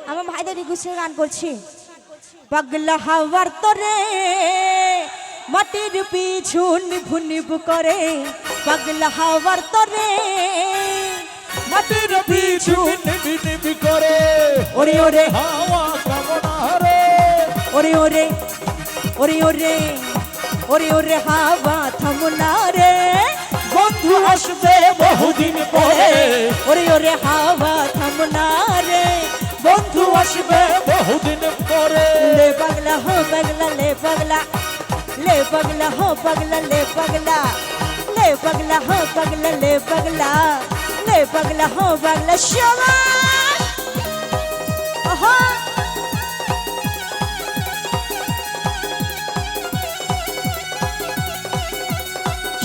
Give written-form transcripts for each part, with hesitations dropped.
আমার ভাইদের রিকোয়েস্টে গান করছি। পাগলা হাওয়ার তরে মাটির পিছু নিভু নিভু করে, পাগলা হাওয়ার তরে মাটির পিছু নিবি নিবি করে ওরে ওরে হাওয়া কামনা রে ওরে ওরে ওরে ওরে ওরে ওরে হাওয়া থামনা রে, বন্ধু আসবে বহুদিন পরে ওরে ওরে হাওয়া থামনা রে, বন্ধু আসবে বহুদিন পরে ले पगला हो पगला ले पगला, ले पगला हो पगला ले पगला, ले पगला हो पगला ले पगला, ले पगला हो पगला शाबाश ओहो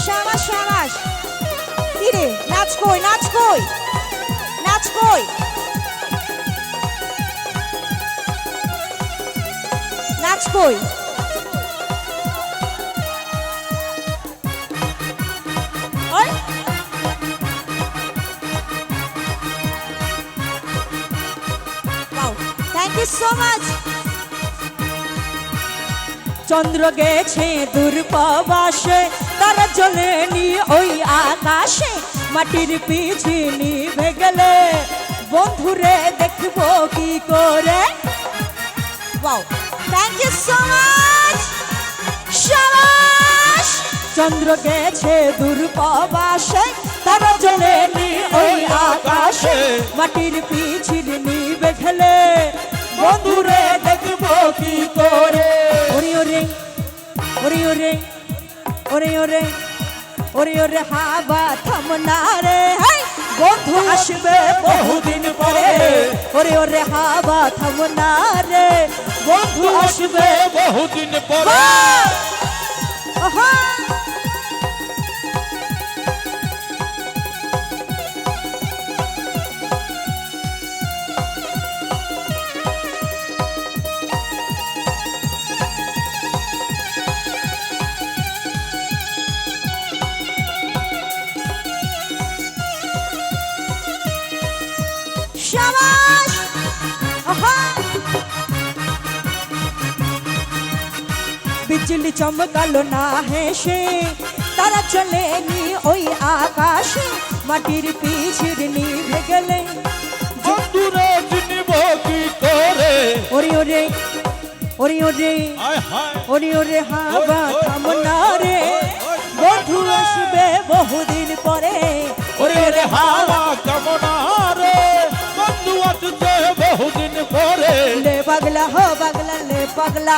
शाबाश शाबाश किरे नाच कोई नाच कोई नाच कोई नाच कोई और wow thank you so much चंद्र गेছে দূর প্রবাসে তারা জ্বলেনি ওই আকাশে মাটির পিছে নিভে গেলে বন্ধুরে দেখবো কি করে wow thank you so much शाबाश चंद्र गेছে দূর প্রবাসে তারা জ্বলেনি ওই আকাশে মাটির পিছে নিভে গেলে বন্ধুরে দেখবো কি করে ওরে ওরে ওরে ওরে ওরে ওরে ওরে ওরে হাওয়া থামনা রে হাই বন্ধু আসবে বহুদিন পরে ওরে ওরে হাওয়া থামনা রে বন্ধু আসবে বহুদিন পরে ওহো शाबाश ओहो बिजली चमकालो ना हेসে তারা চলেনি ওই আকাশে মাটির পিছে নিভে গেলে বন্ধুরে চিনিব কি করে ওরে ওরে ওরে ওরে হায় হায় ওরে ওরে হাওয়া থামনা রে বন্ধু আসবে বহুদিন পরে ওরে ওরে হাওয়া কামনা রে বন্ধু আসছে বহুদিন পরে ले पगला हो पगला ले पगला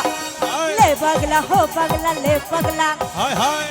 ले पगला हो पगला ले पगला হায় হায়